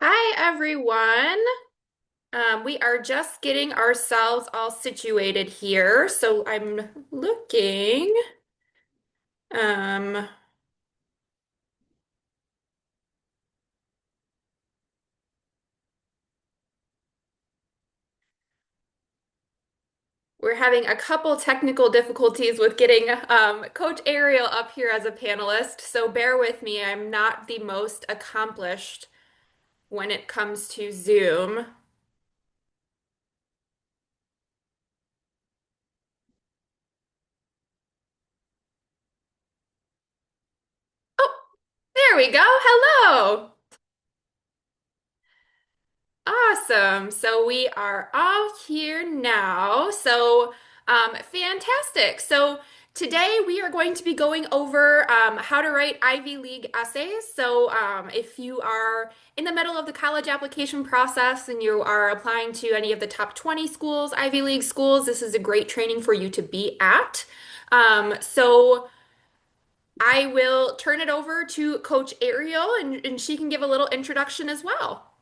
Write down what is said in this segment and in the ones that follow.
Hi, everyone. We are just getting ourselves all situated here. So I'm looking. Um, we're having a couple technical difficulties with getting Coach Ariel up here as a panelist. So bear with me. I'm not the most accomplished when it comes to Zoom. Oh, there we go. Hello. Awesome. So we are all here now. Fantastic. So today we are going to be going over how to write Ivy League essays. If you are in the middle of the college application process and you are applying to any of the top 20 schools, Ivy League schools, this is a great training for you to be at. I will turn it over to Coach Ariel and she can give a little introduction as well.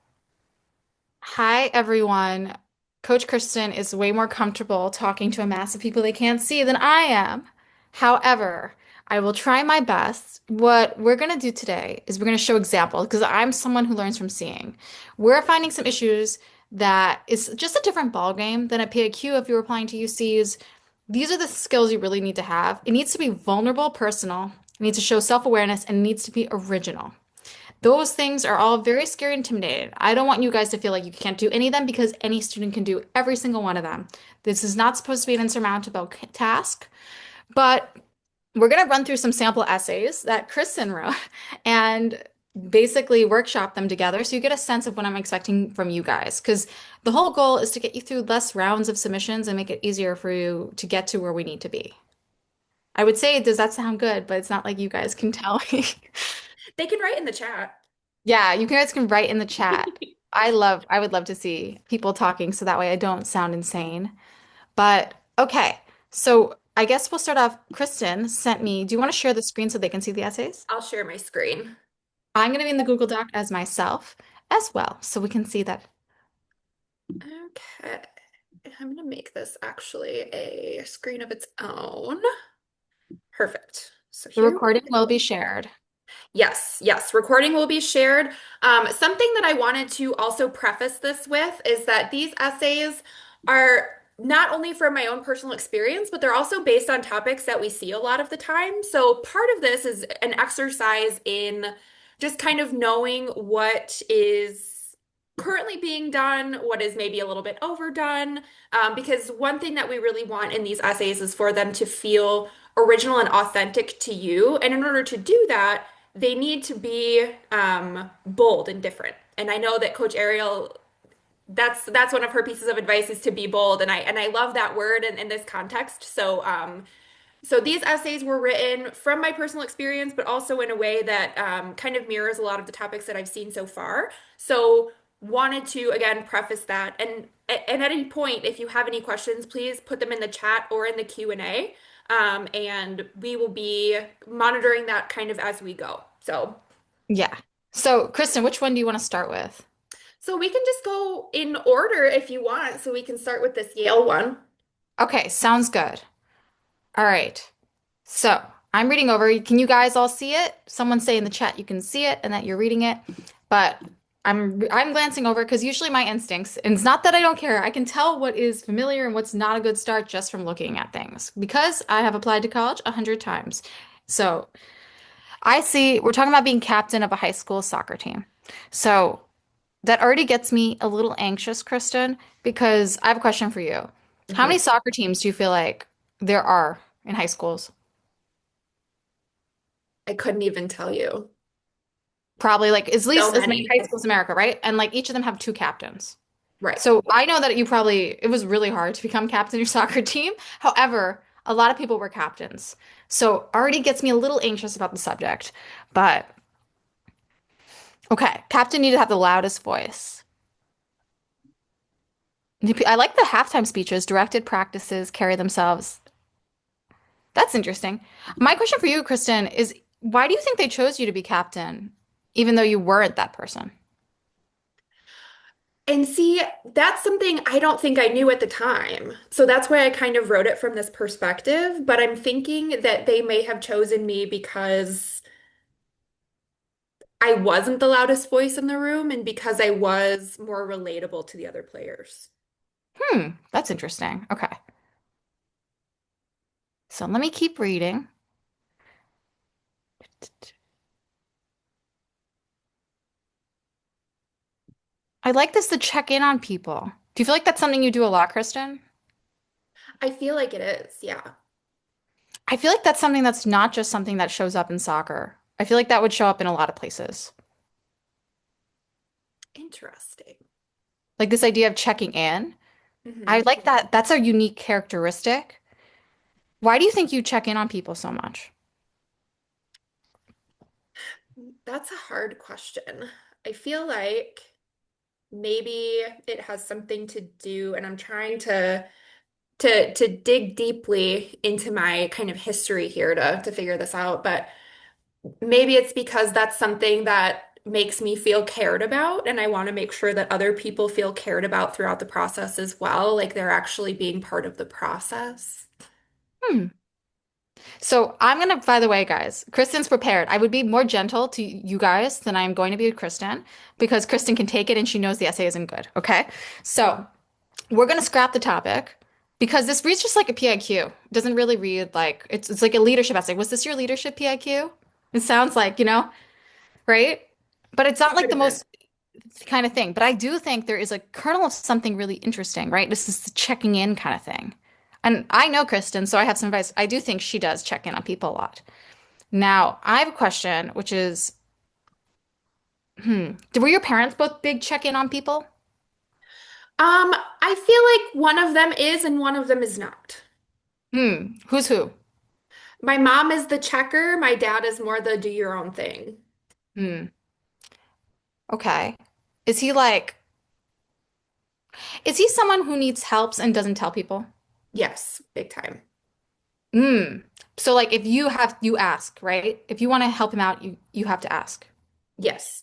Hi, everyone. Coach Kristen is way more comfortable talking to a mass of people they can't see than I am. However, I will try my best. What we're going to do today is we're going to show examples because I'm someone who learns from seeing. We're finding some issues that is just a different ball game than a PAQ if you're applying to UCs. These are the skills you really need to have. It needs to be vulnerable, personal. It needs to show self-awareness and it needs to be original. Those things are all very scary and intimidating. I don't want you guys to feel like you can't do any of them because any student can do every single one of them. This is not supposed to be an insurmountable task, but we're going to run through some sample essays that Kristen wrote and basically workshop them together so you get a sense of what I'm expecting from you guys. Because the whole goal is to get you through less rounds of submissions and make it easier for you to get to where we need to be. I would say, does that sound good? But it's not like you guys can tell me. They can write in the chat. Yeah, you guys can write in the chat. I would love to see people talking so that way I don't sound insane. But okay, so I guess we'll start off. Kristen sent me, do you want to share the screen so they can see the essays? I'll share my screen. I'm going to be in the Google Doc as myself as well, so we can see that Okay. I'm gonna make this actually a screen of its own. Perfect. So the here we recording will go. be shared. Yes, yes, recording will be shared. Something that I wanted to also preface this with is that these essays are not only from my own personal experience, but they're also based on topics that we see a lot of the time. So part of this is an exercise in just kind of knowing what is currently being done, what is maybe a little bit overdone. Because one thing that we really want in these essays is for them to feel original and authentic to you. And in order to do that, they need to be bold and different. And I know that Coach Ariel, that's one of her pieces of advice is to be bold, and I love that word in this context. So these essays were written from my personal experience, but also in a way that kind of mirrors a lot of the topics that I've seen so far. So wanted to again preface that, and at any point, if you have any questions, please put them in the chat or in the Q&A, and we will be monitoring that kind of as we go. Yeah. So, Kristen, which one do you want to start with? So we can just go in order if you want. So we can start with this Yale one. Okay, sounds good. All right. So I'm reading over. Can you guys all see it? Someone say in the chat you can see it and that you're reading it. But I'm glancing over because usually my instincts, and it's not that I don't care, I can tell what is familiar and what's not a good start just from looking at things because I have applied to college 100 times. So I see we're talking about being captain of a high school soccer team. So that already gets me a little anxious, Kristen, because I have a question for you. How many Mhm. soccer teams do you feel like there are in high schools? I couldn't even tell you. Probably like at So least as many many. high schools in America, right? And like each of them have two captains. Right. So I know that you probably, it was really hard to become captain of your soccer team. However, a lot of people were captains. So already gets me a little anxious about the subject. But okay, captain need to have the loudest voice. I like the halftime speeches, directed practices, carry themselves. That's interesting. My question for you, Kristen, is why do you think they chose you to be captain, even though you weren't that person? And see, that's something I don't think I knew at the time. So that's why I kind of wrote it from this perspective. But I'm thinking that they may have chosen me because I wasn't the loudest voice in the room and because I was more relatable to the other players. That's interesting. Okay. So let me keep reading. I like this to check in on people. Do you feel like that's something you do a lot, Kristen? I feel like it is, yeah. I feel like that's something that's not just something that shows up in soccer. I feel like that would show up in a lot of places. Interesting. Like this idea of checking in. I Hmm. like that. That's a unique characteristic. Why do you think you check in on people so much? That's a hard question. I feel like maybe it has something to do, and I'm trying to dig deeply into my kind of history here to figure this out, but maybe it's because that's something that makes me feel cared about, and I want to make sure that other people feel cared about throughout the process as well, like they're actually being part of the process. Hmm. So I'm gonna, by the way, guys, Kristen's prepared. I would be more gentle to you guys than I am going to be with Kristen because Kristen can take it and she knows the essay isn't good. Okay. So we're gonna scrap the topic because this reads just like a PIQ. It doesn't really read like it's like a leadership essay. Was this your leadership PIQ? It sounds like, right? But it's not It like could the have been. most kind of thing. But I do think there is a kernel of something really interesting, right? This is the checking in kind of thing. And I know Kristen, so I have some advice. I do think she does check in on people a lot. Now, I have a question, which is, were your parents both big check in on people? I feel like one of them is and one of them is not. Who's who? My mom is the checker, my dad is more the do your own thing. Hmm. Okay. Is he like, is he someone who needs helps and doesn't tell people? Yes, big time. Hmm. So like if you ask, right? If you want to help him out, you have to ask. Yes.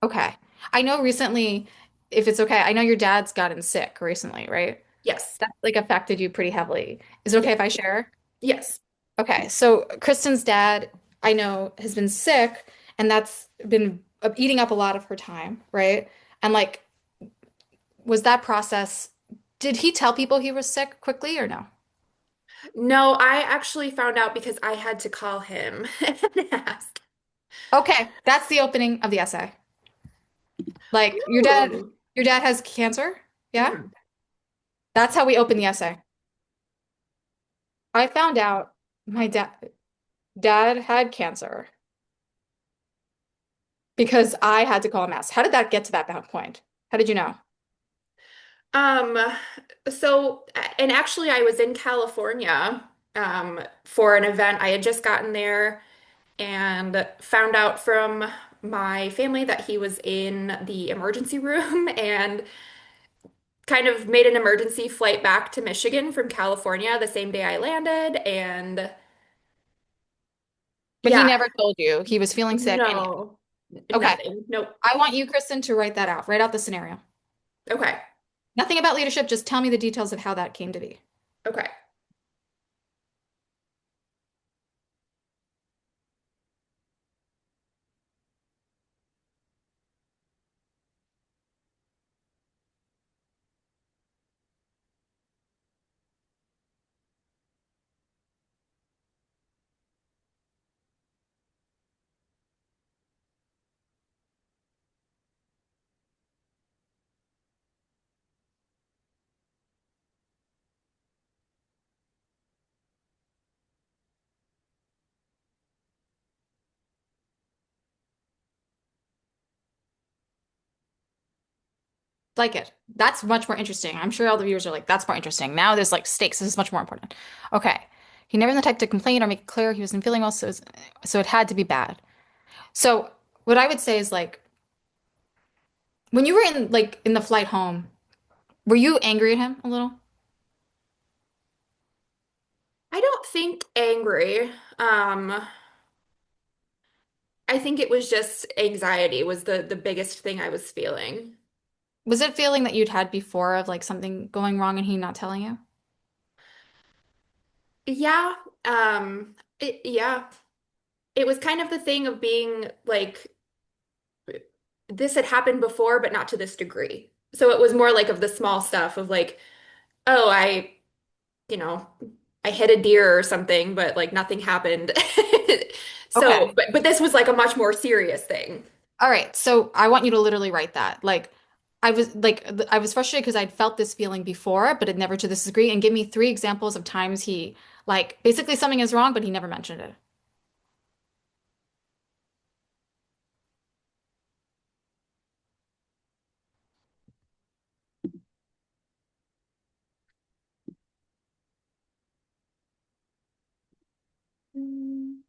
Okay. I know recently, if it's okay, I know your dad's gotten sick recently, right? Yes. That like affected you pretty heavily. Is it okay Yes. if I share? Yes. Okay. So Kristen's dad, I know, has been sick, and that's been eating up a lot of her time, right? And like, was that process, did he tell people he was sick quickly or no? No, I actually found out because I had to call him and ask. Okay, that's the opening of the essay. Like Ooh. your dad has cancer? Yeah? Mhm. That's how we open the essay. I found out my dad had cancer because I had to call him ask. How did that get to that point? How did you know? Um, so, and actually, I was in California for an event. I had just gotten there and found out from my family that he was in the emergency room and kind of made an emergency flight back to Michigan from California the same day I landed. And But he yeah, never told you he was feeling sick and no, okay. nothing. Nope. I want you, Kristen, to write that out. Write out the scenario. Okay. Nothing about leadership, just tell me the details of how that came to be. Okay. Like it. That's much more interesting. I'm sure all the viewers are like, that's more interesting. Now there's like stakes. This is much more important. Okay. He never been the type to complain or make it clear he wasn't feeling well, so it had to be bad. So what I would say is like when you were in the flight home, were you angry at him a little? I don't think angry. I think it was just anxiety was the biggest thing I was feeling. Was it feeling that you'd had before of like something going wrong and he not telling you? Yeah, yeah. It was kind of the thing of being like, this had happened before, but not to this degree. So it was more like of the small stuff of like, oh, you know, I hit a deer or something, but like nothing happened. So, Okay. but this was like a much more serious thing. All right. So I want you to literally write that. I was frustrated because I'd felt this feeling before, but it never to this degree. And give me three examples of times he like basically something is wrong, but he never mentioned it. Mm.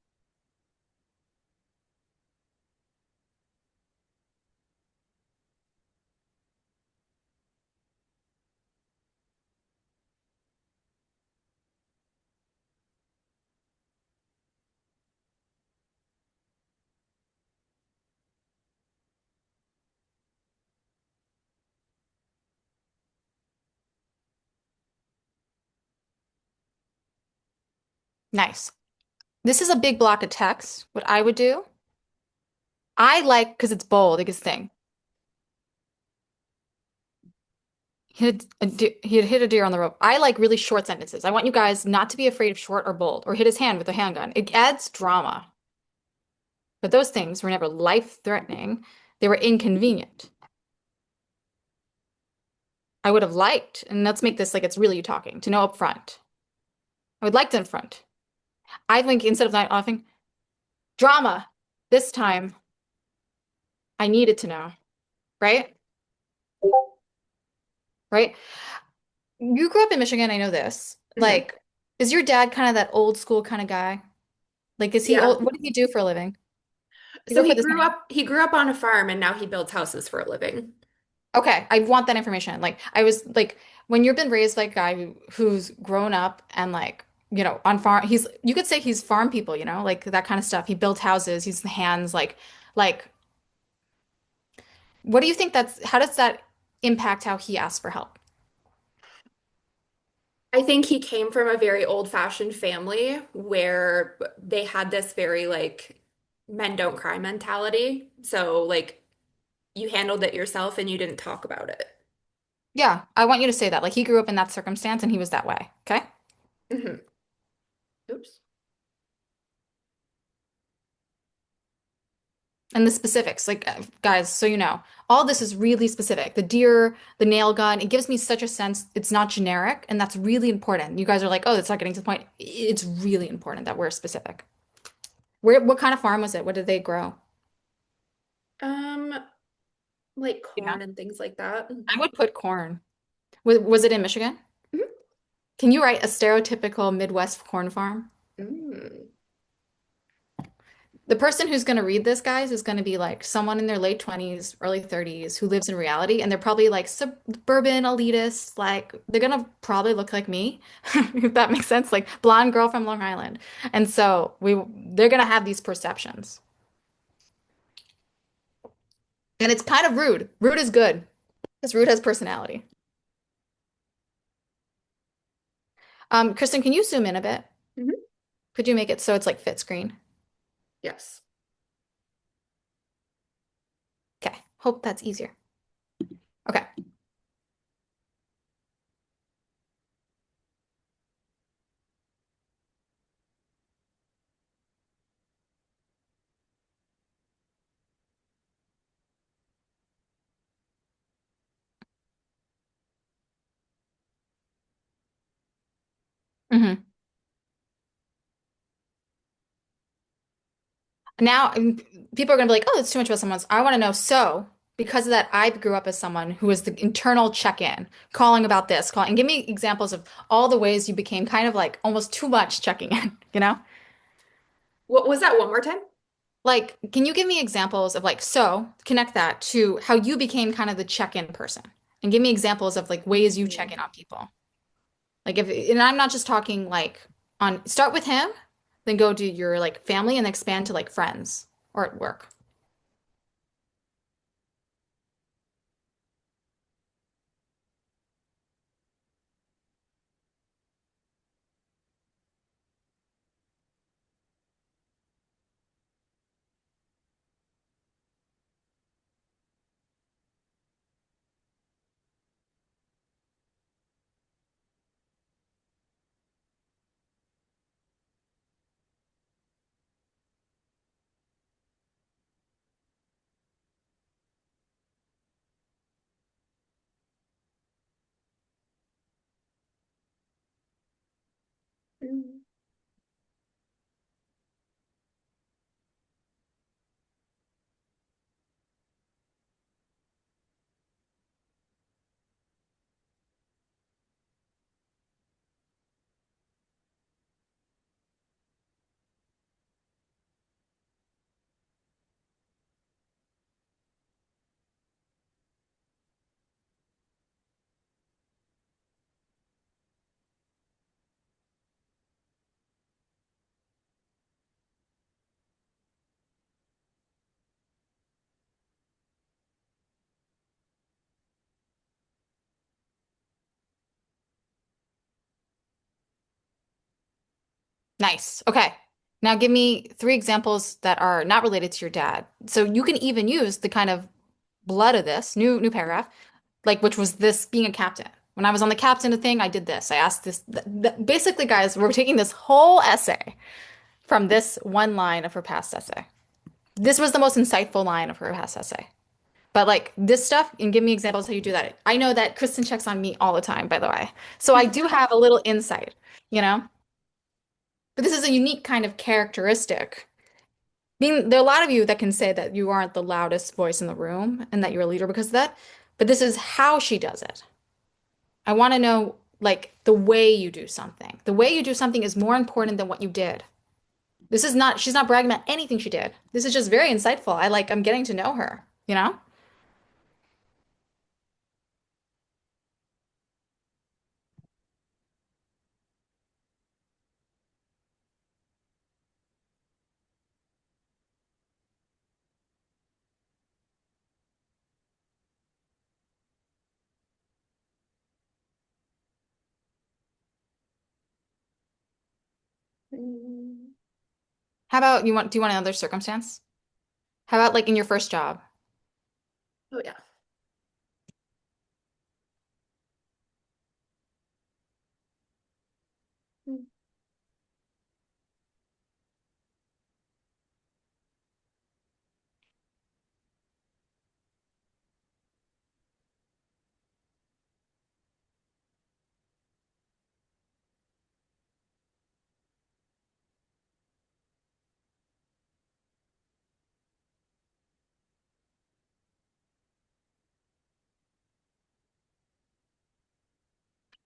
Nice. This is a big block of text. What I would do, I like because it's bold, biggest thing. He had hit a deer on the rope. I like really short sentences. I want you guys not to be afraid of short or bold or hit his hand with a handgun. It adds drama. But those things were never life-threatening. They were inconvenient. I would have liked, and let's make this like it's really you talking, to know up front. I would like to in front. I think instead of not laughing, drama. This time, I needed to know, right? Right? You grew up in Michigan, I know this. Mhm. Like, is your dad kind of that old school kind of guy? Like, is he Yeah. old? What does he do for a living? You So go put this name. he grew up on a farm and now he builds houses for a living. Okay, I want that information. Like, I was like, when you've been raised by a guy who's grown up and like, on farm, you could say he's farm people, like that kind of stuff. He built houses, he's the hands, like, what do you think how does that impact how he asks for help? I think he came from a very old-fashioned family where they had this very like men don't cry mentality. So like you handled it yourself and you didn't talk about it. Yeah, I want you to say that. Like, he grew up in that circumstance and he was that way. Okay? Mhm. Oops. And the specifics, like, guys, so you know, all this is really specific. The deer, the nail gun, it gives me such a sense it's not generic, and that's really important. You guys are like, oh, it's not getting to the point. It's really important that we're specific. What kind of farm was it? What did they grow? Um, like You know, corn and things like that. I would put corn. Was it in Michigan? Mhm. Can you write a stereotypical Midwest corn farm? Mm. The person who's going to read this, guys, is going to be like someone in their late 20s, early 30s who lives in reality, and they're probably like suburban elitists. Like, they're going to probably look like me, if that makes sense, like blonde girl from Long Island. And so they're going to have these perceptions. And it's kind of rude. Rude is good because rude has personality. Kristen, can you zoom in a bit? Mhm. Could you make it so it's like fit screen? Yes. Okay. Hope that's easier. Okay. Mhm. Now people are going to be like, oh, it's too much about someone's. I want to know. So, because of that, I grew up as someone who was the internal check-in, calling about this, calling, and give me examples of all the ways you became kind of like almost too much checking in, you know? What was that one more time? Like, can you give me examples of like, so connect that to how you became kind of the check-in person and give me examples of like ways you check in Mm. on people. And I'm not just talking like start with him, then go to your like family and expand to like friends or at work. Nice. Okay. Now give me three examples that are not related to your dad. So you can even use the kind of blood of this new paragraph, like which was this being a captain. When I was on the captain thing, I did this. I asked this. Basically, guys, we're taking this whole essay from this one line of her past essay. This was the most insightful line of her past essay. But like this stuff, and give me examples how you do that. I know that Kristen checks on me all the time, by the way. So I do have a little insight, you know? But this is a unique kind of characteristic. I mean, there are a lot of you that can say that you aren't the loudest voice in the room and that you're a leader because of that. But this is how she does it. I want to know like the way you do something. The way you do something is more important than what you did. This is not, she's not bragging about anything she did. This is just very insightful. I'm getting to know her, you know? Mm. How about do you want another circumstance? How about like in your first job? Oh yeah. Mm.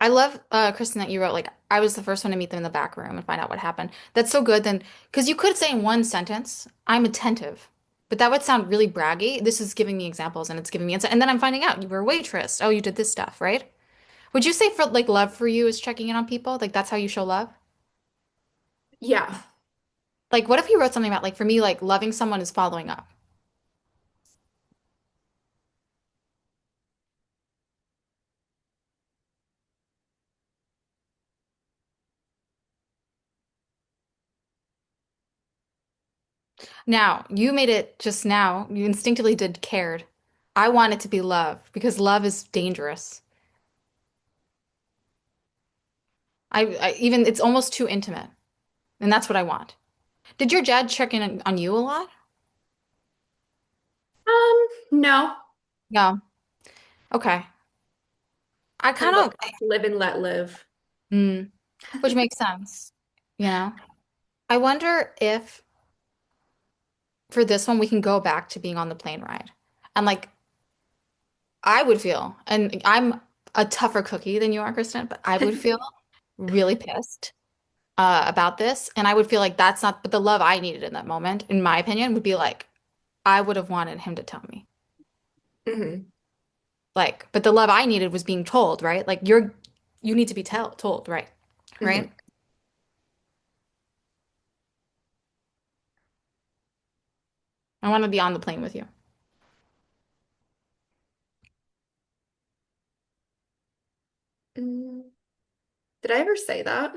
I love, Kristen, that you wrote like I was the first one to meet them in the back room and find out what happened. That's so good. Then, because you could say in one sentence, "I'm attentive," but that would sound really braggy. This is giving me examples and it's giving me insight. And then I'm finding out you were a waitress. Oh, you did this stuff, right? Would you say for like love for you is checking in on people? Like that's how you show love? Yeah. Like, what if you wrote something about like for me, like loving someone is following up? Now, you made it just now. You instinctively did cared. I want it to be love because love is dangerous. I even it's almost too intimate, and that's what I want. Did your dad check in on you a lot? No. No. Okay. I Kind kind of a of, live and let live. mm, which makes sense. You know, I wonder if for this one we can go back to being on the plane ride, and like I would feel, and I'm a tougher cookie than you are, Kristen, but I would feel really pissed about this. And I would feel like that's not, but the love I needed in that moment, in my opinion, would be like, I would have wanted him to tell me. Hmm. Like, but the love I needed was being told, right? Like, you need to be told, right? Right? Hmm. I want to be on the plane with you. Mm. Did I ever say that?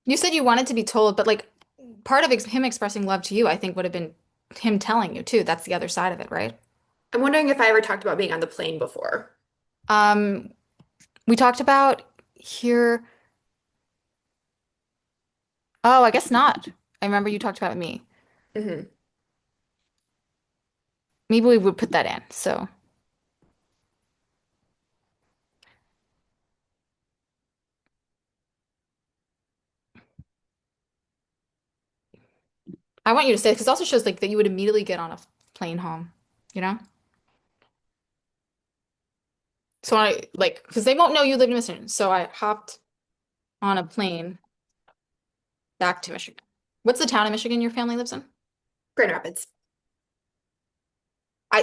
You said you wanted to be told, but like, part of ex him expressing love to you, I think, would have been him telling you too. That's the other side of it, right? I'm wondering if I ever talked about being on the plane before. Um, we talked about here. Oh, I guess not. I remember you talked about it with me. Hmm. Maybe we would put that in. So I want you to say because it also shows like that you would immediately get on a plane home, you know? So I like because they won't know you live in Michigan. So I hopped on a plane back to Michigan. What's the town in Michigan your family lives in? Grand Rapids.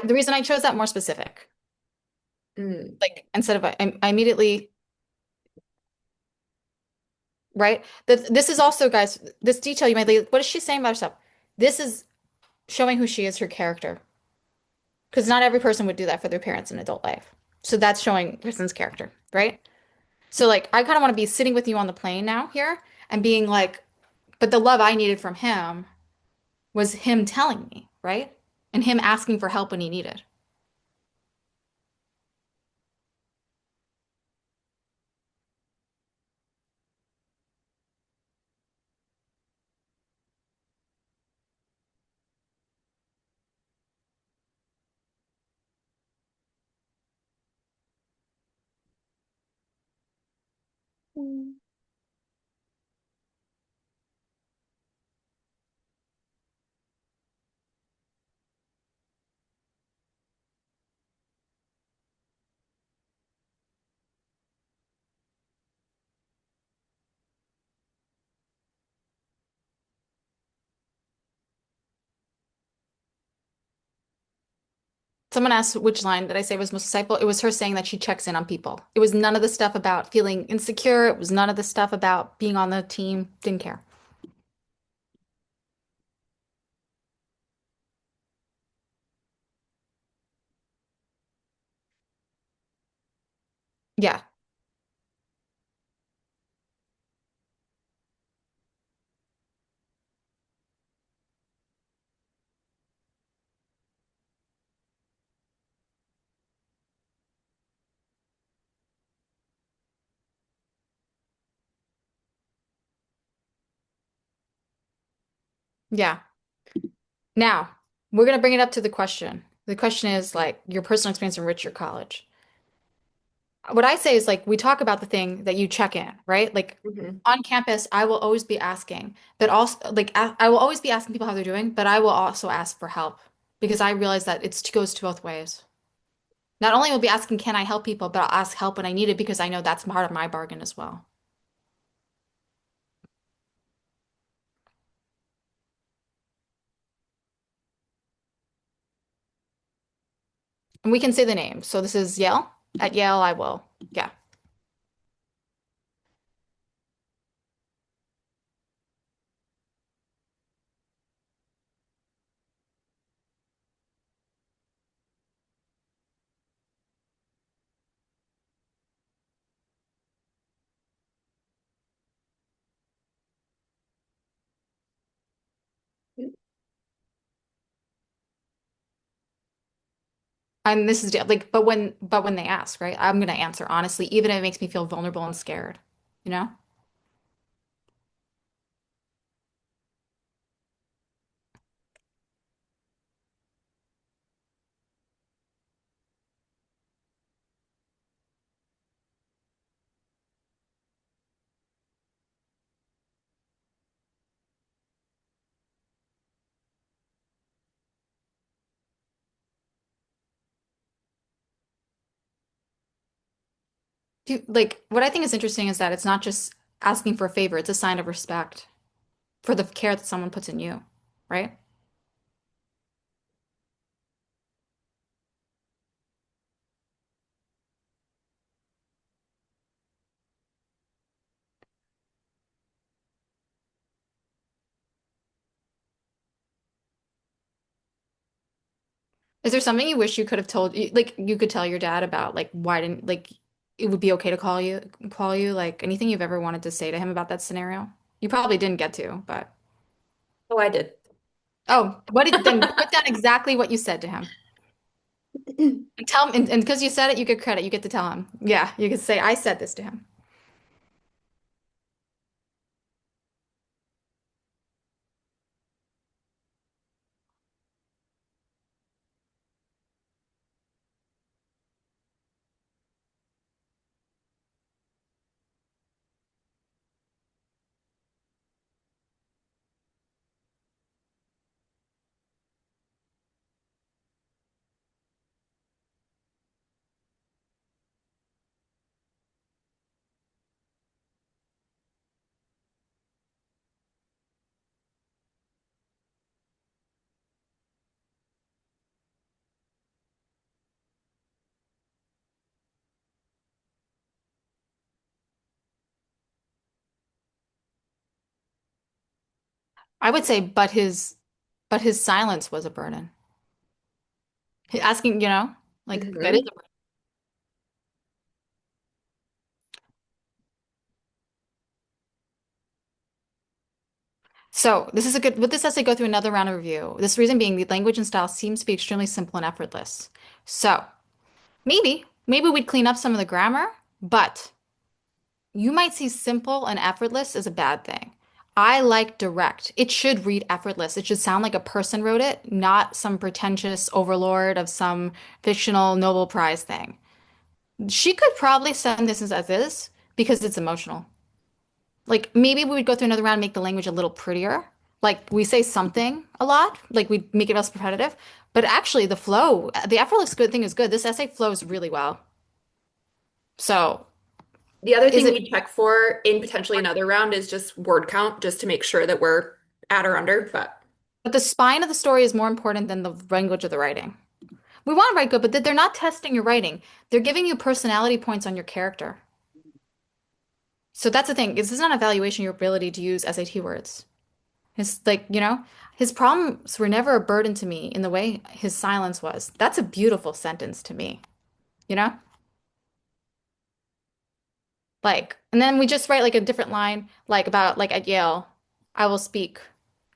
The reason I chose that more specific, Mm. like instead of I immediately right. This is also, guys, this detail you might leave. What is she saying about herself? This is showing who she is, her character. Because not every person would do that for their parents in adult life. So that's showing person's character, right? So like I kind of want to be sitting with you on the plane now here and being like, But the love I needed from him was him telling me, right? And him asking for help when he needed. Mm. Someone asked which line did I say was most insightful. It was her saying that she checks in on people. It was none of the stuff about feeling insecure. It was none of the stuff about being on the team. Didn't care. Yeah, yeah. Now, we're going to bring it up to the question. The question is like your personal experience enrich your college. What I say is like we talk about the thing that you check in, right? Like Mhm. on campus, I will always be asking, but also like I will always be asking people how they're doing, but I will also ask for help because I realize that it goes to both ways. Not only will be asking, can I help people, but I'll ask help when I need it because I know that's part of my bargain as well. And we can say the name. So this is Yale. At Yale, I will. Yeah. And this is like, but when they ask, right? I'm gonna answer honestly, even if it makes me feel vulnerable and scared, you know? Like what I think is interesting is that it's not just asking for a favor, it's a sign of respect for the care that someone puts in you, right? Is there something you wish you could have told like you could tell your dad about like why didn't like it would be okay to call you like anything you've ever wanted to say to him about that scenario? You probably didn't get to, but Oh, I did. oh, what did then put down exactly what you said to him. And tell him and because you said it, you get credit. You get to tell him. Yeah, you could say I said this to him. I would say, but his silence was a burden. Asking, like that is Hmm. a burden. So this is a good, with this essay, go through another round of review. This reason being the language and style seems to be extremely simple and effortless. So maybe we'd clean up some of the grammar, but you might see simple and effortless as a bad thing. I like direct. It should read effortless. It should sound like a person wrote it, not some pretentious overlord of some fictional Nobel Prize thing. She could probably send this as is because it's emotional. Like maybe we would go through another round and make the language a little prettier. Like we say something a lot, like we make it less repetitive. But actually, the flow, the effortless good thing is good. This essay flows really well. So The other is thing it? we check for in potentially another round is just word count, just to make sure that we're at or under. But But the spine of the story is more important than the language of the writing. We want to write good, but they're not testing your writing. They're giving you personality points on your character. So that's the thing. This is not evaluation your ability to use SAT words. His his problems were never a burden to me in the way his silence was. That's a beautiful sentence to me, you know? Like, and then we just write like a different line, like about like at Yale, I will speak.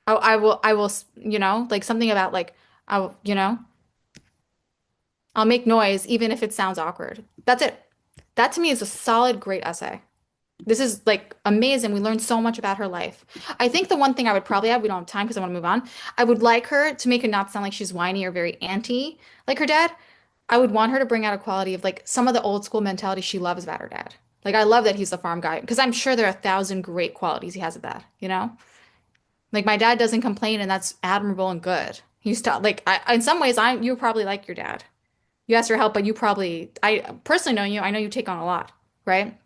Like something about like I'll make noise even if it sounds awkward. That's it. That to me is a solid, great essay. This is like amazing. We learned so much about her life. I think the one thing I would probably add, we don't have time because I want to move on. I would like her to make it not sound like she's whiny or very anti like her dad. I would want her to bring out a quality of like some of the old school mentality she loves about her dad. Like I love that he's the farm guy because I'm sure there are 1,000 great qualities he has of that, you know? Like my dad doesn't complain and that's admirable and good. He's like in some ways you probably like your dad. You ask for help, but I personally know you, I know you take on a lot, right?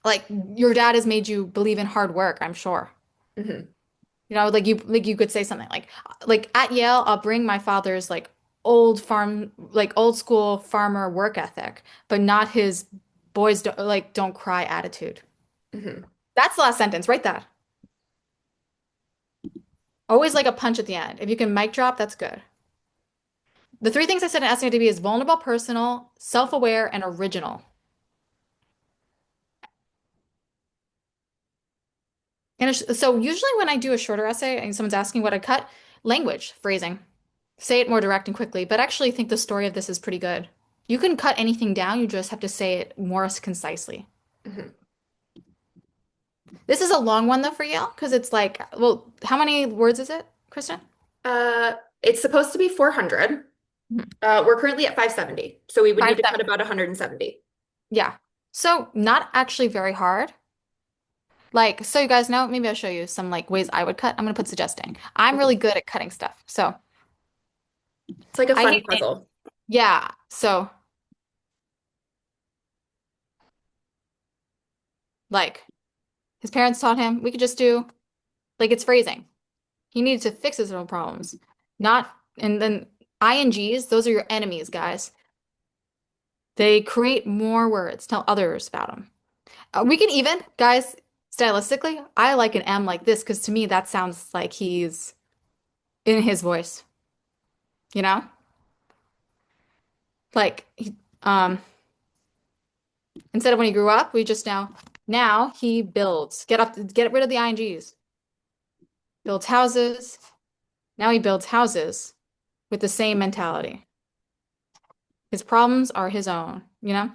Like your dad has made you believe in hard work, I'm sure. mhm. Like you could say something like at Yale, I'll bring my father's like old school farmer work ethic, but not his don't cry attitude. Mhm. That's the last sentence. Write that. Always like a punch at the end. If you can mic drop, that's good. The three things I said in SATB is vulnerable, personal, self-aware, and original. So usually when I do a shorter essay and someone's asking what I cut, language, phrasing. Say it more direct and quickly, but actually think the story of this is pretty good. You can cut anything down, you just have to say it more concisely. Mhm. This is a long one though for Yale because it's like, well, how many words is it, Kristen? It's supposed to be 400. Mhm. We're currently at 570, so we would need Five, to cut seven. about 170. Yeah. So not actually very hard. Like, so you guys know, maybe I'll show you some like ways I would cut. I'm gonna put suggesting. I'm really Okay. good at cutting stuff. So It's like a I fun hate it. puzzle. Yeah. So like his parents taught him we could just do like it's phrasing. He needed to fix his own problems. Not, and then INGs, those are your enemies, guys. They create more words, tell others about them. We can even, guys, stylistically, I like an M like this because to me that sounds like he's in his voice, you know? Like, instead of when he grew up, we just now he builds. Get rid of the INGs. Builds houses. Now he builds houses with the same mentality. His problems are his own, you know?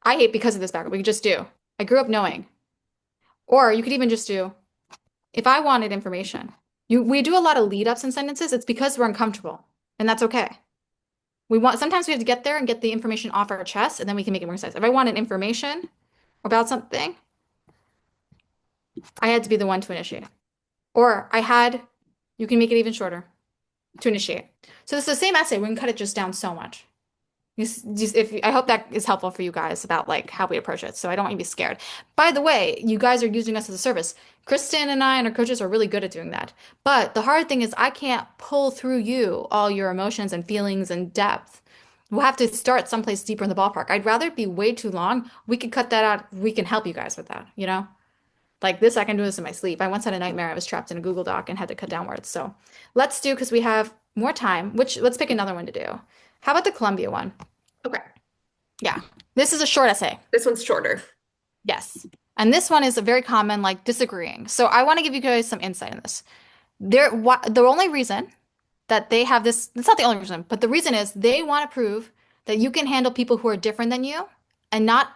I hate because of this background. We could just do. I grew up knowing. Or you could even just do, if I wanted information. We do a lot of lead ups in sentences. It's because we're uncomfortable, and that's okay. Sometimes we have to get there and get the information off our chest, and then we can make it more concise. If I wanted information about something, I had to be the one to initiate. Or you can make it even shorter to initiate. So it's the same essay. We can cut it just down so much. If I hope that is helpful for you guys about like how we approach it. So I don't want you to be scared. By the way, you guys are using us as a service. Kristen and I and our coaches are really good at doing that. But the hard thing is I can't pull through you all your emotions and feelings and depth. We'll have to start someplace deeper in the ballpark. I'd rather it be way too long. We could cut that out. We can help you guys with that, you know? Like this, I can do this in my sleep. I once had a nightmare. I was trapped in a Google Doc and had to cut down words. So let's do, because we have more time, let's pick another one to do. How about the Columbia one? Okay. Yeah. This is a short essay. This one's shorter. Yes. And this one is a very common, like disagreeing. So I want to give you guys some insight in this. The only reason that they have this, it's not the only reason, but the reason is they want to prove that you can handle people who are different than you and not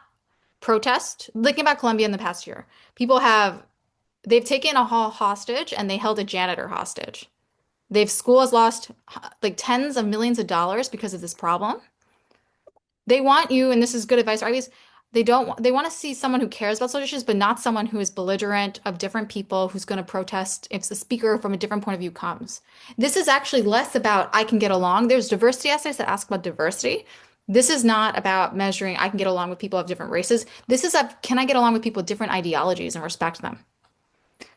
protest. Thinking about Colombia in the past year, people they've taken a hall hostage and they held a janitor hostage. School has lost like tens of millions of dollars because of this problem. They want you, and this is good advice, or at least they want to see someone who cares about social issues, but not someone who is belligerent of different people who's going to protest if the speaker from a different point of view comes. This is actually less about I can get along. There's diversity essays that ask about diversity. This is not about measuring I can get along with people of different races. This is a can I get along with people with different ideologies and respect them?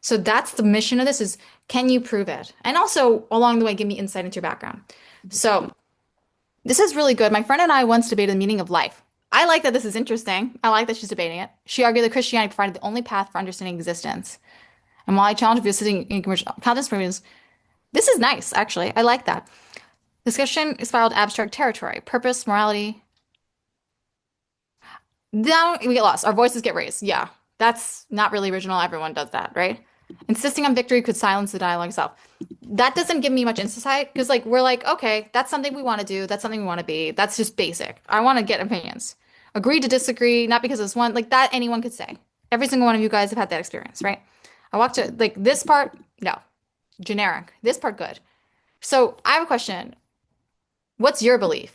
So that's the mission of this is can you prove it? And also along the way, give me insight into your background. So this is really good. My friend and I once debated the meaning of life. I like that this is interesting. I like that she's debating it. She argued that Christianity provided the only path for understanding existence. And while I challenge visiting in countless provisions, this is nice, actually. I like that. Discussion spiraled abstract territory, purpose, morality. Then we get lost. Our voices get raised. Yeah, that's not really original. Everyone does that, right? Insisting on victory could silence the dialogue itself. That doesn't give me much insight because, like, we're like, okay, that's something we want to do. That's something we want to be. That's just basic. I want to get opinions. Agree to disagree, not because it's one, like that anyone could say. Every single one of you guys have had that experience, right? I walked to, like, this part, no, generic. This part, good. So I have a question. What's your belief?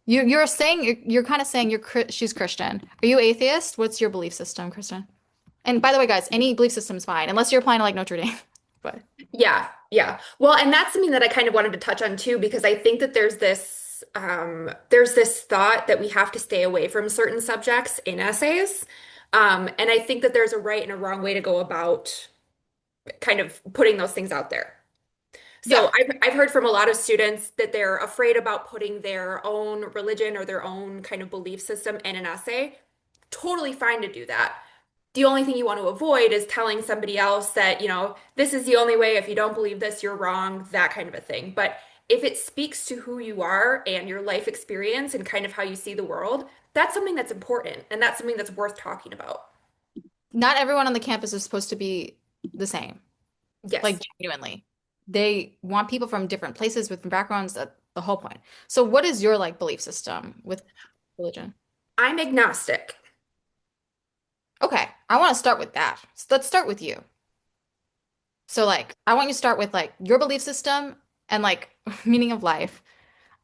You're saying you're kind of saying she's Christian. Are you atheist? What's your belief system, Kristen? And by the way, guys, any belief system is fine unless you're applying to like Notre Dame. But Yeah, yeah. Well, and that's something that I kind of wanted to touch on too, because I think that there's this thought that we have to stay away from certain subjects in essays. And I think that there's a right and a wrong way to go about kind of putting those things out there. So yeah, I've heard from a lot of students that they're afraid about putting their own religion or their own kind of belief system in an essay. Totally fine to do that. The only thing you want to avoid is telling somebody else that, this is the only way. If you don't believe this, you're wrong, that kind of a thing. But if it speaks to who you are and your life experience and kind of how you see the world, that's something that's important and that's something that's worth talking about. not everyone on the campus is supposed to be the same. Like Yes, genuinely. They want people from different places with different backgrounds, that the whole point. So what is your like belief system with religion? I'm agnostic. Okay, I want to start with that. So let's start with you. So like I want you to start with like your belief system and like meaning of life.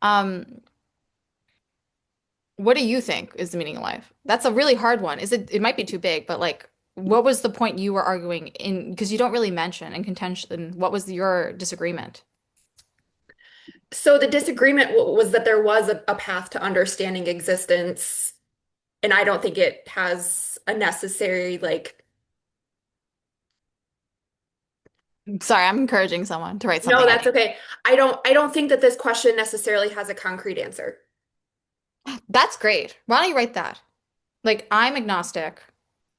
Um, what do you think is the meaning of life? That's a really hard one. It might be too big, but like what was the point you were arguing in because you don't really mention in contention, what was your disagreement? So the disagreement was that there was a path to understanding existence, and I don't think it has a necessary like. Sorry, I'm encouraging someone to write No, something. I that's think okay. I don't think that this question necessarily has a concrete answer. that's great. Why don't you write that? Like, I'm agnostic.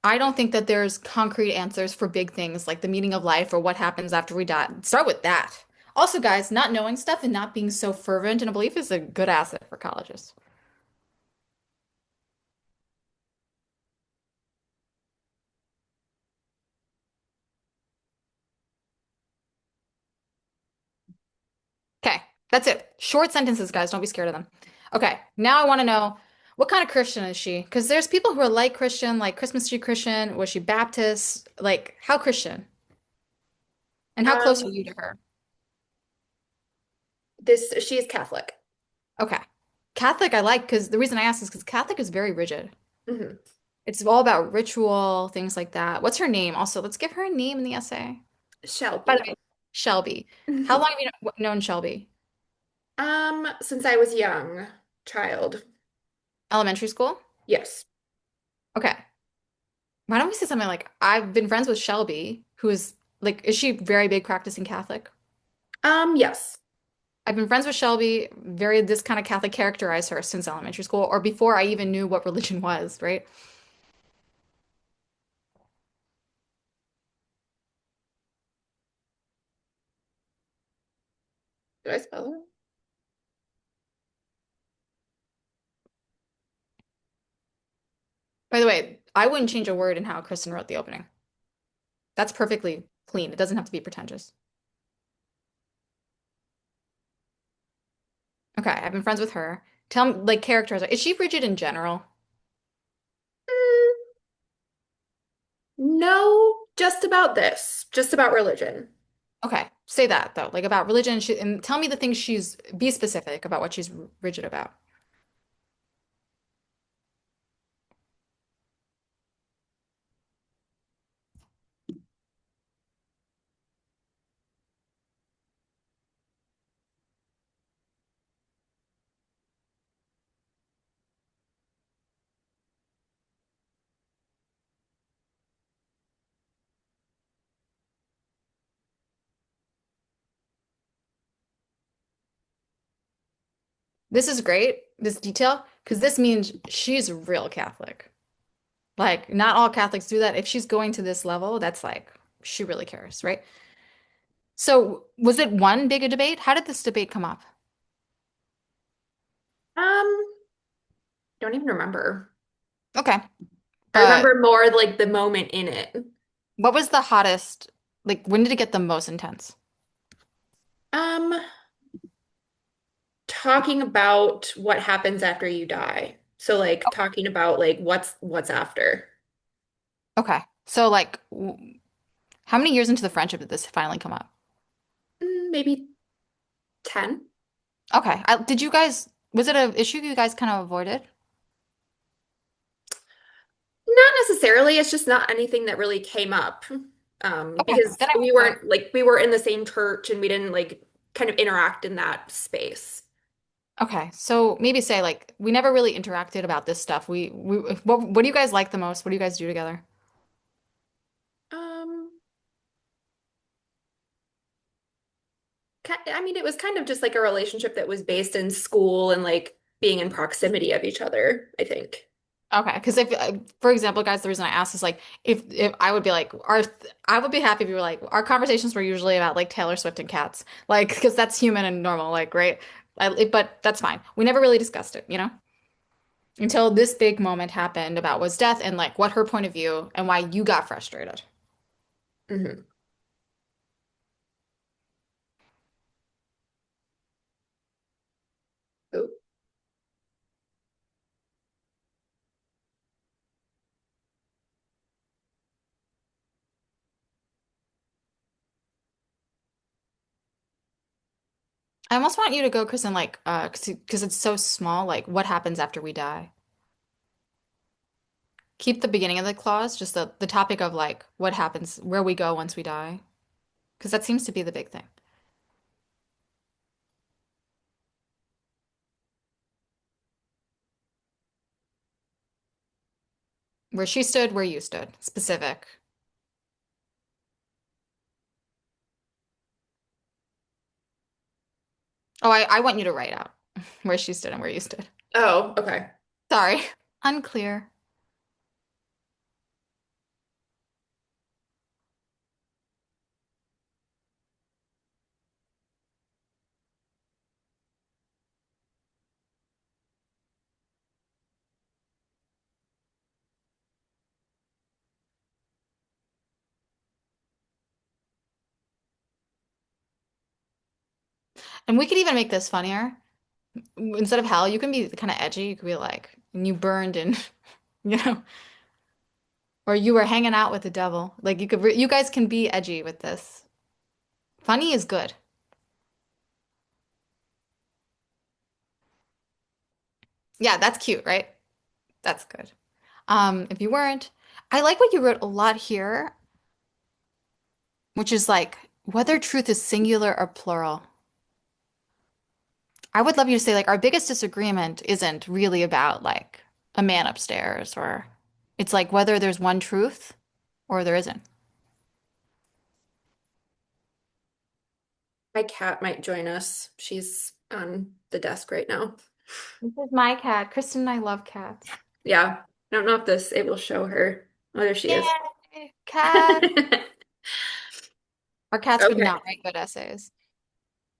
I don't think that there's concrete answers for big things like the meaning of life or what happens after we die. Start with that. Also, guys, not knowing stuff and not being so fervent in a belief is a good asset for colleges. Okay, that's it. Short sentences, guys. Don't be scared of them. Okay, now I want to know what kind of Christian is she? Because there's people who are like Christian, like Christmas tree Christian. Was she Baptist? Like, how Christian? And how close are Um, you to her? she is Catholic. Okay. Catholic, I like because the reason I ask is because Catholic is very rigid. Hmm. It's all about ritual, things like that. What's her name? Also, let's give her a name in the essay. By the Shelby. way, Shelby. How long have you known Shelby? Since I was young child. Elementary school? Yes. Okay. Why don't we say something like, I've been friends with Shelby, who is like, is she very big practicing Catholic? Yes. I've been friends with Shelby, very this kind of Catholic characterized her since elementary school, or before I even knew what religion was, right? Did I spell it? By the way, I wouldn't change a word in how Kristen wrote the opening. That's perfectly clean. It doesn't have to be pretentious. Okay, I've been friends with her. Tell me, like, characters. Is she rigid in general? Mm, no, just about this, just about religion. Okay, say that though, like about religion. And tell me the things be specific about what she's rigid about. This is great, this detail, because this means she's real Catholic. Like, not all Catholics do that. If she's going to this level, that's like, she really cares, right? So, was it one big a debate? How did this debate come up? Um, don't even remember. Okay, I but remember more like the moment in it. what was the hottest? Like, when did it get the most intense? Um, Talking about what happens after you die. So like talking about like what's after. Okay, so like, how many years into the friendship did this finally come up? Maybe 10. Okay, did you guys? Was it an issue you guys kind of avoided? Not necessarily. It's just not anything that really came up. Okay, Because then I we won't go. weren't like we were in the same church and we didn't like kind of interact in that space. Okay, so maybe say like we never really interacted about this stuff. What do you guys like the most? What do you guys do together? Um, I mean, it was kind of just like a relationship that was based in school and like being in proximity of each other, I think. Okay, because if, for example, guys, the reason I asked is like if I would be like I would be happy if you were like our conversations were usually about like Taylor Swift and cats, like because that's human and normal, like right. But that's fine. We never really discussed it, until this big moment happened about was death and like what her point of view and why you got frustrated. Hmm. Oh, I almost want you to go, Kristen, like, because it's so small, like, what happens after we die? Keep the beginning of the clause, just the topic of, like, what happens, where we go once we die. Because that seems to be the big thing. Where she stood, where you stood. Specific. Oh, I want you to write out where she stood and where you stood. oh, okay. Sorry. Unclear. And we could even make this funnier. Instead of hell, you can be kind of edgy. You could be like, and you burned in, you know, or you were hanging out with the devil. Like you guys can be edgy with this. Funny is good. Yeah, that's cute, right? That's good. If you weren't, I like what you wrote a lot here, which is like whether truth is singular or plural. I would love you to say like our biggest disagreement isn't really about like a man upstairs or it's like whether there's one truth or there isn't. My cat might join us. She's on the desk right now. This is my cat. Kristen and I love cats. Yeah. I don't know if it will show her. Oh, there she is. Yay, cat. Our cats would Okay. not write good essays.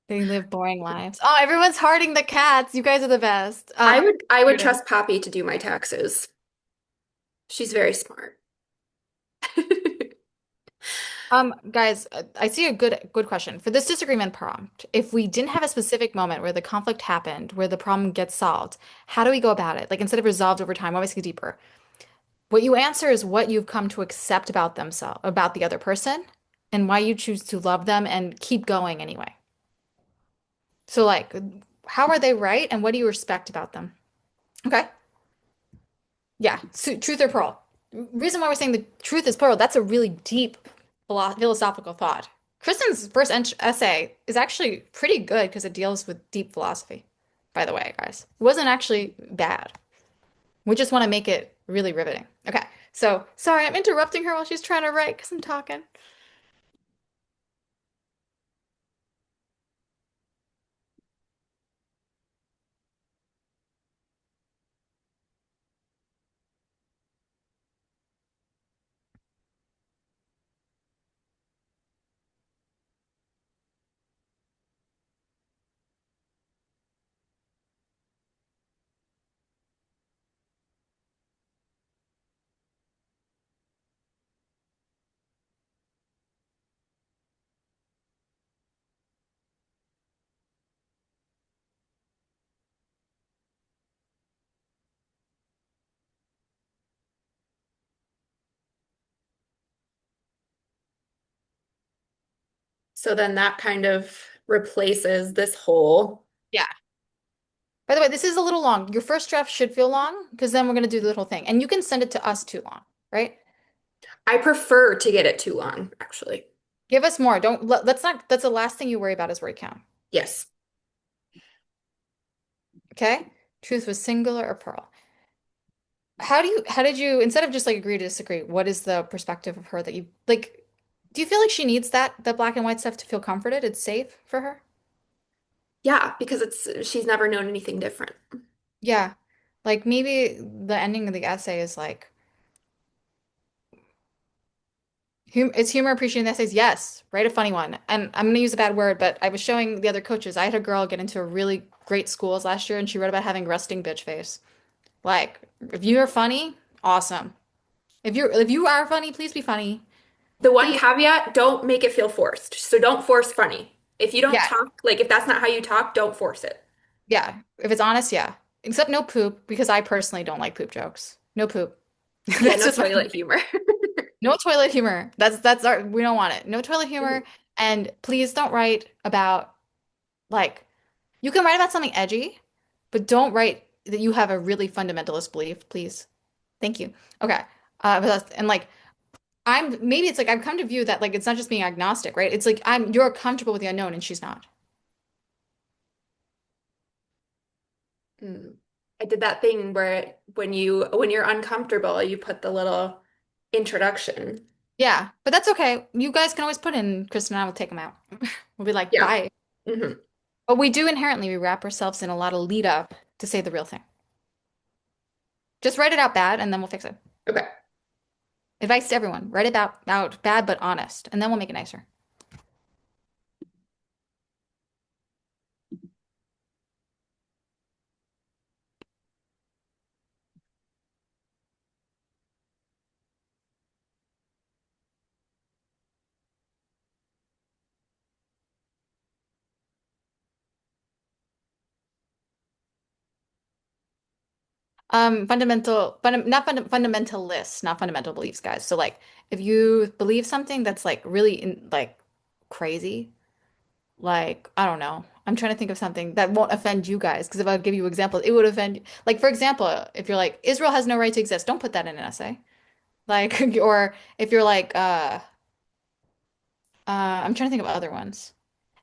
They live boring lives. Oh, everyone's hearting the cats. You guys are the best. I would Student. trust Poppy to do my taxes. She's very smart. Guys, I see a good question. For this disagreement prompt, if we didn't have a specific moment where the conflict happened, where the problem gets solved, how do we go about it? Like instead of resolved over time, obviously deeper. What you answer is what you've come to accept about themselves, about the other person, and why you choose to love them and keep going anyway. So like, how are they right and what do you respect about them? Okay. Yeah, so, truth or pearl. Reason why we're saying the truth is plural, that's a really deep philosophical thought. Kristen's first essay is actually pretty good because it deals with deep philosophy, by the way, guys. It wasn't actually bad. We just want to make it really riveting. Okay, so sorry, I'm interrupting her while she's trying to write because I'm talking. So then that kind of replaces this whole. Yeah. By the way, this is a little long. Your first draft should feel long because then we're going to do the little thing. And you can send it to us too long, right? I prefer to get it too long, actually. Give us more. Let's not, that's the last thing you worry about is word count. Yes. Okay? Truth was singular or plural. How did you, instead of just like agree to disagree, what is the perspective of her that you like, do you feel like she needs that black and white stuff to feel comforted? It's safe for her? Yeah, because she's never known anything different. Yeah. Like maybe the ending of the essay is like, is humor appreciating the essays? Yes. Write a funny one. And I'm going to use a bad word, but I was showing the other coaches. I had a girl get into a really great schools last year and she wrote about having resting bitch face. Like, if you're funny, awesome. If you are funny, please be funny. The one Please. caveat, don't make it feel forced. So don't force funny. If you don't Yeah. talk, like if that's not how you talk, don't force it. Yeah. If it's honest, yeah. Except no poop, because I personally don't like poop jokes. No poop. Yeah, That's no just my toilet humor. no toilet humor. That's our we don't want it. No toilet humor. And please don't write about like you can write about something edgy, but don't write that you have a really fundamentalist belief, please. Thank you. Okay. And like I'm maybe it's like I've come to view that like it's not just being agnostic, right? It's like you're comfortable with the unknown and she's not. Mm. I did that thing where when you're uncomfortable, you put the little introduction. Yeah, but that's okay. You guys can always put in Kristen and I will take them out. We'll be like, Yeah. bye. Hmm. But we do inherently, we wrap ourselves in a lot of lead up to say the real thing. Just write it out bad and then we'll fix it. Okay. Advice to everyone, write it out bad but honest, and then we'll make it nicer. Not fundamentalists, not fundamental beliefs, guys. So like, if you believe something that's like really like crazy, like I don't know, I'm trying to think of something that won't offend you guys. Because if I give you examples, it would offend. Like for example, if you're like Israel has no right to exist, don't put that in an essay. Like, or if you're like, I'm trying to think of other ones.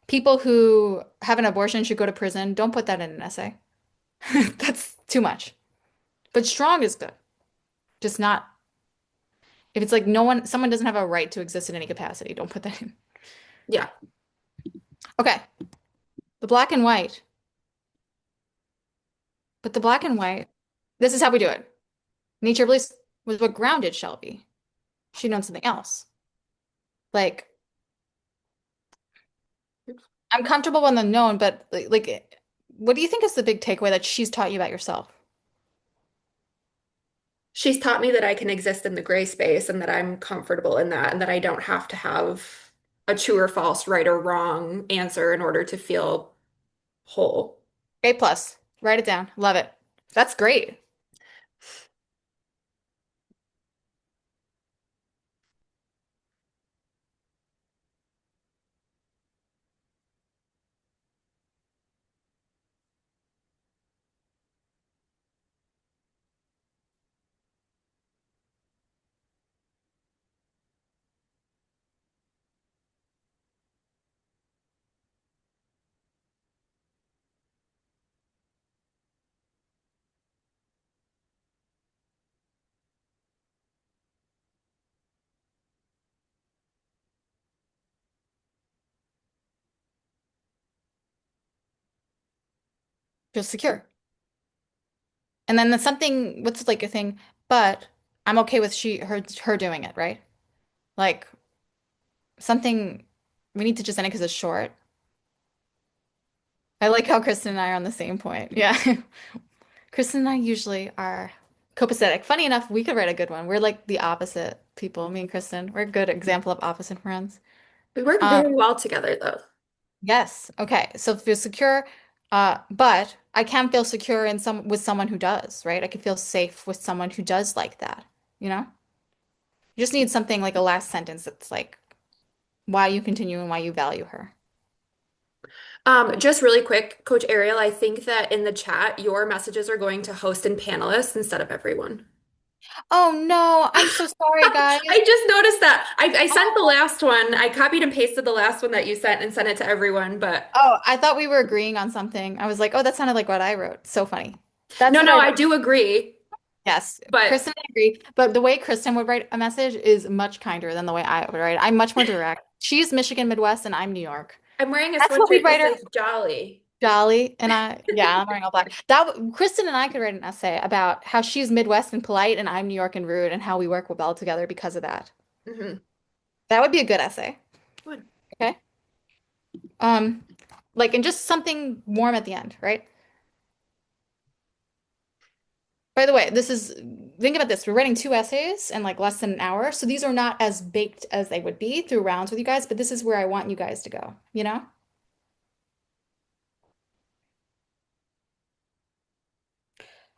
People who have an abortion should go to prison. Don't put that in an essay. That's too much. But strong is good. Just not if it's like someone doesn't have a right to exist in any capacity. Don't put that in. Yeah. Okay, the black and white. But the black and white, this is how we do it. Nature bliss was what grounded Shelby. She known something else. Like, I'm comfortable in the known, but what do you think is the big takeaway that she's taught you about yourself? She's taught me that I can exist in the gray space and that I'm comfortable in that and that I don't have to have a true or false, right or wrong answer in order to feel whole. A plus. Write it down. Love it. That's great. Feel secure. And then the something, what's like a thing, but I'm okay with her doing it, right? Like something we need to just end it because it's short. I like how Kristen and I are on the same point. Yeah. Kristen and I usually are copacetic. Funny enough, we could write a good one. We're like the opposite people, me and Kristen. We're a good example of opposite friends. We work Um, very well together, though. yes. Okay. So feel secure, but I can feel secure in some with someone who does, right? I can feel safe with someone who does like that, you know? You just need something like a last sentence that's like why you continue and why you value her. Just really quick, Coach Ariel, I think that in the chat, your messages are going to host and panelists instead of everyone. Oh no, I'm so sorry, guys. I just noticed that. I sent the Oh, last one. I copied and pasted the last one that you sent and sent it to everyone, but oh, I thought we were agreeing on something. I was like, oh, that sounded like what I wrote. So funny. That's no, what no, I I wrote. do agree. Yes, But Kristen, I agree. But the way Kristen would write a message is much kinder than the way I would write. I'm much more direct. She's Michigan Midwest and I'm New York. I'm wearing a That's what we'd sweatshirt that write her. says Jolly. Jolly and I, yeah, I'm wearing all black. Kristen and I could write an essay about how she's Midwest and polite and I'm New York and rude and how we work well together because of that. Hmm. That would be a good essay. Good. Okay. Um, like and just something warm at the end, right? By the way, think about this. We're writing two essays in like less than an hour. So these are not as baked as they would be through rounds with you guys, but this is where I want you guys to go, you know?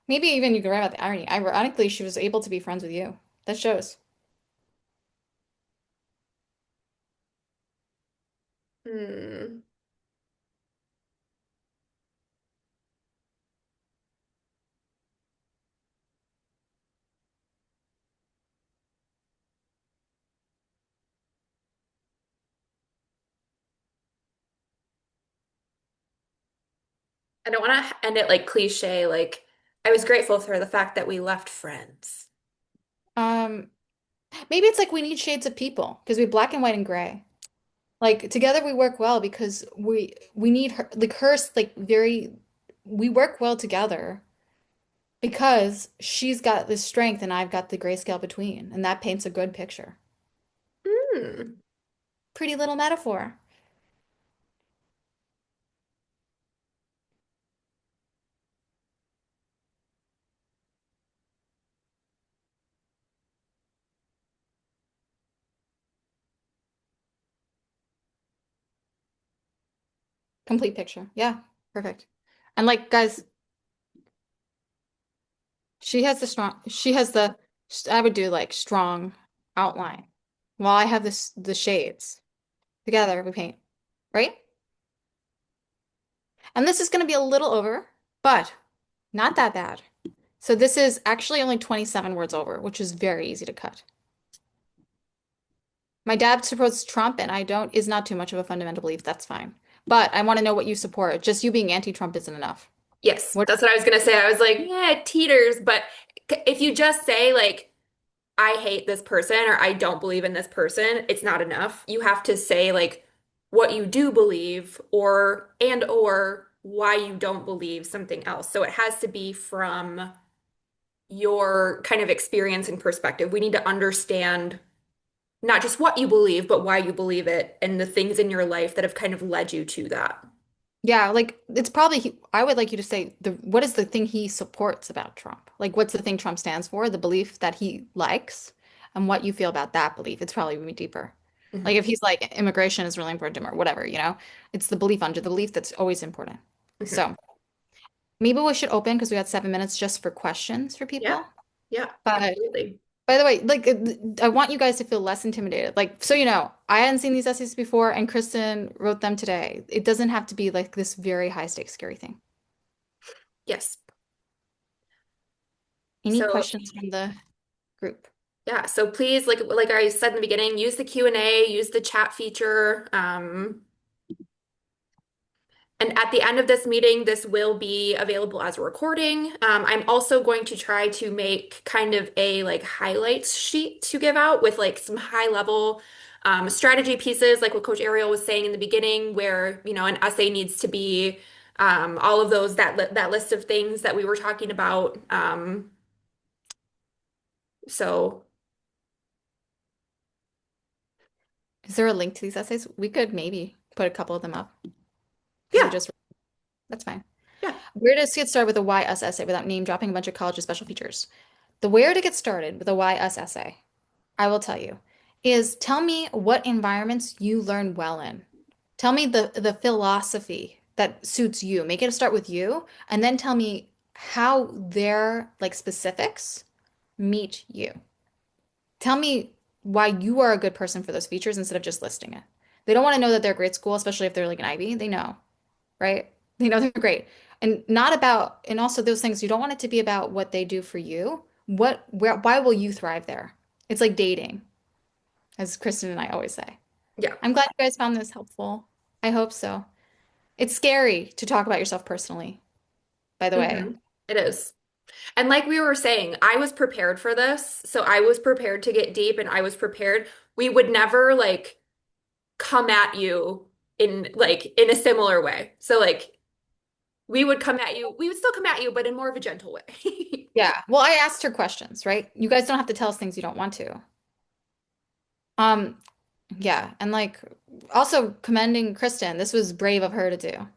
Maybe even you can write about the irony. Ironically, she was able to be friends with you. That shows. Hmm. I don't want to end it like cliche, like I was grateful for the fact that we left friends. Um, Maybe it's like we need shades of people because we have black and white and gray. Like together we work well because we need her like hers like very we work well together because she's got the strength and I've got the grayscale between, and that paints a good picture. Hmm. Pretty little metaphor. Complete picture. Yeah, perfect. And like, guys, she has the, I would do like strong outline while I have the shades. Together we paint, right? And this is going to be a little over, but not that bad. So this is actually only 27 words over, which is very easy to cut. My dad supports Trump and I don't is not too much of a fundamental belief. That's fine. But I want to know what you support. Just you being anti-Trump isn't enough. Yes, What? that's what I was gonna say. I was like, yeah, it teeters, but if you just say like I hate this person or I don't believe in this person, it's not enough. You have to say like what you do believe or why you don't believe something else. So it has to be from your kind of experience and perspective. We need to understand not just what you believe, but why you believe it and the things in your life that have kind of led you to that. Yeah, like it's probably I would like you to say the what is the thing he supports about Trump? Like what's the thing Trump stands for, the belief that he likes, and what you feel about that belief. It's probably gonna be deeper. Like Hmm. if he's like immigration is really important to him or whatever, it's the belief under the belief that's always important. Hmm. So maybe we should open because we got 7 minutes just for questions for Yeah. people. Yeah, But absolutely. by the way, like I want you guys to feel less intimidated. Like so I hadn't seen these essays before and Kristen wrote them today. It doesn't have to be like this very high stakes scary thing. Yes. Any So questions from the group? yeah, so please, like I said in the beginning, use the Q&A, use the chat feature. And at the end of this meeting, this will be available as a recording. I'm also going to try to make kind of a like highlights sheet to give out with like some high level strategy pieces, like what Coach Ariel was saying in the beginning, where an essay needs to be all of those that list of things that we were talking about. So Is there a link to these essays? We could maybe put a couple of them up because we yeah, just, that's fine. yeah. Where to get started with a why us essay without name dropping a bunch of colleges' special features? The where to get started with a why us essay, I will tell you, is tell me what environments you learn well in. Tell me the philosophy that suits you. Make it start with you, and then tell me how their like specifics meet you. Tell me why you are a good person for those features instead of just listing it. They don't want to know that they're a great school, especially if they're like an IB. They know, right? They know they're great. And not about, and also those things, you don't want it to be about what they do for you. Why will you thrive there? It's like dating, as Kristen and I always say. Yeah. I'm glad you guys found this helpful. I hope so. It's scary to talk about yourself personally, by the way. It is. And like we were saying, I was prepared for this. So I was prepared to get deep and I was prepared. We would never like come at you in a similar way. So like we would come at you, we would still come at you, but in more of a gentle way. Yeah. Well, I asked her questions, right? You guys don't have to tell us things you don't want to. Um, yeah, and like also commending Kristen. This was brave of her to do,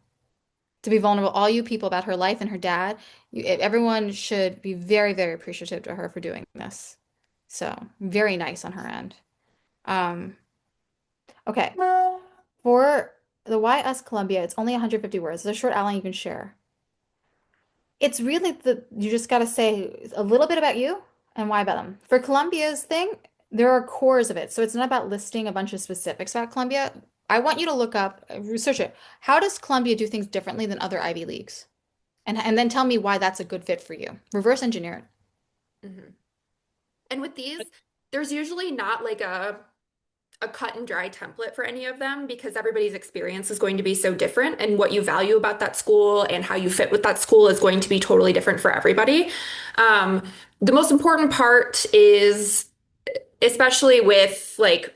to be vulnerable. All you people about her life and her dad, everyone should be very, very appreciative to her for doing this. So very nice on her end. Um, okay. For the Why Us Columbia, it's only 150 words. It's a short outline you can share. It's really you just got to say a little bit about you and why about them. For Columbia's thing, there are cores of it. So it's not about listing a bunch of specifics about Columbia. I want you to look up, research it. How does Columbia do things differently than other Ivy Leagues? And then tell me why that's a good fit for you. Reverse engineer it. Mhm. And with these, there's usually not like a cut and dry template for any of them because everybody's experience is going to be so different and what you value about that school and how you fit with that school is going to be totally different for everybody. Um, the most important part is, especially with like,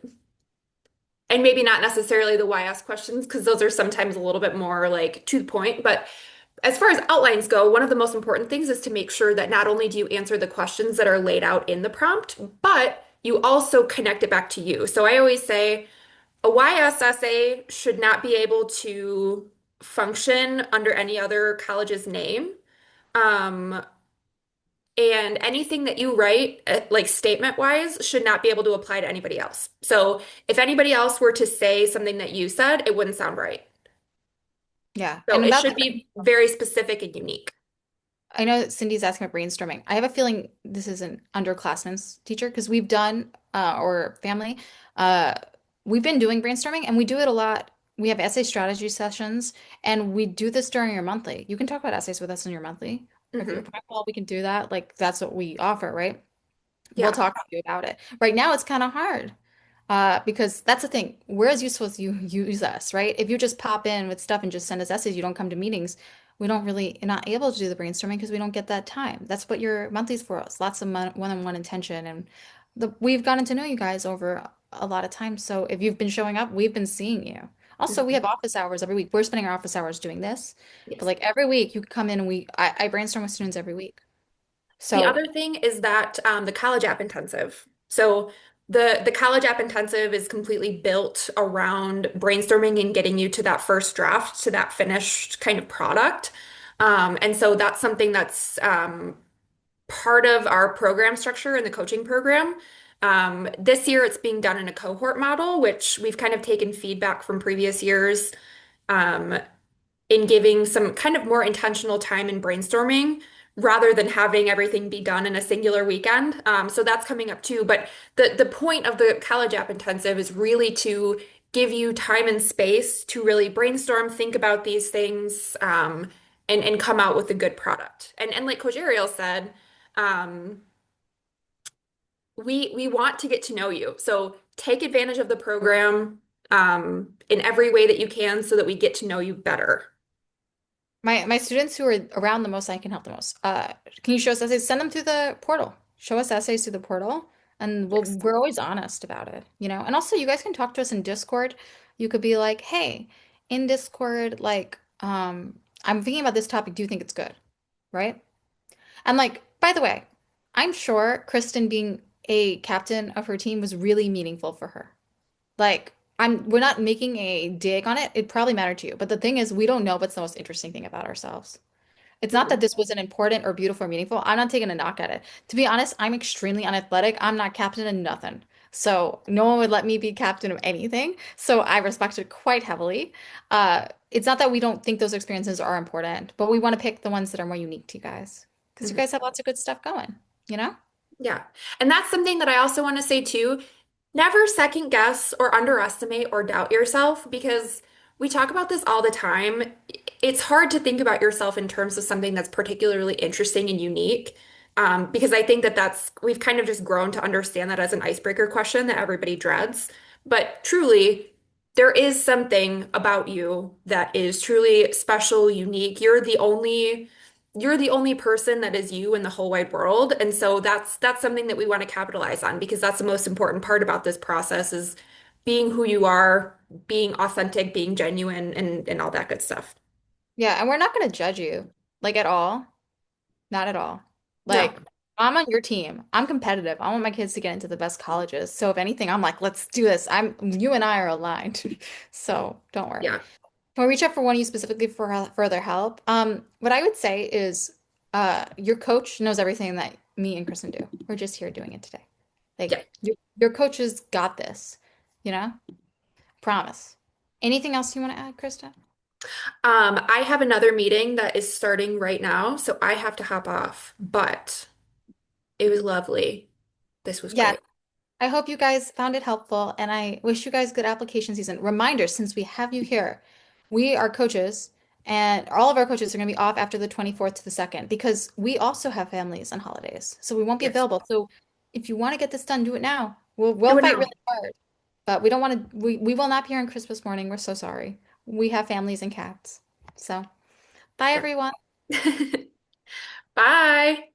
and maybe not necessarily the why ask questions because those are sometimes a little bit more like to the point, but as far as outlines go, one of the most important things is to make sure that not only do you answer the questions that are laid out in the prompt, but you also connect it back to you. So I always say a YS essay should not be able to function under any other college's name. Um, and anything that you write, like statement wise, should not be able to apply to anybody else. So if anybody else were to say something that you said, it wouldn't sound right. Yeah. So And it about should the be very specific and unique. I know that Cindy's asking about brainstorming. I have a feeling this is an underclassmen's teacher because we've done or family, uh, we've been doing brainstorming and we do it a lot. We have essay strategy sessions and we do this during your monthly. You can talk about essays with us in your monthly. Or if you're Hmm. practical, we can do that. Like that's what we offer, right? We'll Yeah. talk to you about it. Right now, it's kind of hard because that's the thing. Where is you supposed to use us, right? If you just pop in with stuff and just send us essays, you don't come to meetings. We don't really not able to do the brainstorming because we don't get that time. That's what your monthly's for us. Lots of one-on-one intention, and we've gotten to know you guys over a lot of time. So if you've been showing up, we've been seeing you. Also, we Mhm. have office hours every week. We're spending our office hours doing this, but Yes. like every week, you could come in and I brainstorm with students every week. The So other thing is that the college app intensive. So the college app intensive is completely built around brainstorming and getting you to that first draft, to that finished kind of product. And so that's something that's part of our program structure in the coaching program. This year, it's being done in a cohort model, which we've kind of taken feedback from previous years um, in giving some kind of more intentional time in brainstorming rather than having everything be done in a singular weekend. So that's coming up too. But the point of the College App Intensive is really to give you time and space to really brainstorm, think about these things, and come out with a good product. And like Coach Ariel said, um, we want to get to know you. So take advantage of the program in every way that you can so that we get to know you better. My students who are around the most, I can help the most. Can you show us essays? Send them through the portal. Show us essays through the portal, and Yes. we're always honest about it, you know? And also, you guys can talk to us in Discord. You could be like, "Hey, in Discord, like, I'm thinking about this topic. Do you think it's good?" Right? And like, by the way, I'm sure Kristen being a captain of her team was really meaningful for her. Like, we're not making a dig on it. It probably mattered to you. But the thing is, we don't know what's the most interesting thing about ourselves. It's not that Mhm. this wasn't important or beautiful or meaningful. I'm not taking a knock at it. To be honest, I'm extremely unathletic. I'm not captain of nothing. So no one would let me be captain of anything. So I respect it quite heavily. It's not that we don't think those experiences are important, but we want to pick the ones that are more unique to you guys. Because you Mhm. guys have lots of good stuff going, you know? Yeah. And that's something that I also want to say too. Never second guess or underestimate or doubt yourself because we talk about this all the time. It's hard to think about yourself in terms of something that's particularly interesting and unique. Because I think that we've kind of just grown to understand that as an icebreaker question that everybody dreads. But truly, there is something about you that is truly special, unique. You're the only person that is you in the whole wide world. And so that's something that we want to capitalize on because that's the most important part about this process is being who you are, being authentic, being genuine, and all that good stuff. Yeah, and we're not going to judge you, like at all. Not at all. No. Like, I'm on your team. I'm competitive. I want my kids to get into the best colleges. So if anything, I'm like, let's do this. You and I are aligned. So don't worry. Yeah. Can we reach out for one of you specifically for further help? What I would say is, your coach knows everything that me and Kristen do. We're just here doing it today. Yeah. Like, your coaches got this, you know? Promise. Anything else you want to add, Kristen? I have another meeting that is starting right now, so I have to hop off, but it was lovely. This was Yeah, great. I hope you guys found it helpful and I wish you guys good application season. Reminder, since we have you here, we are coaches and all of our coaches are going to be off after the 24th to the 2nd because we also have families and holidays. So we won't be Yes. available. So if you want to get this done, do it now. We'll Do it fight now. really hard, but we don't want to we will not be here on Christmas morning. We're so sorry. We have families and cats. So, bye Yeah. everyone. Bye.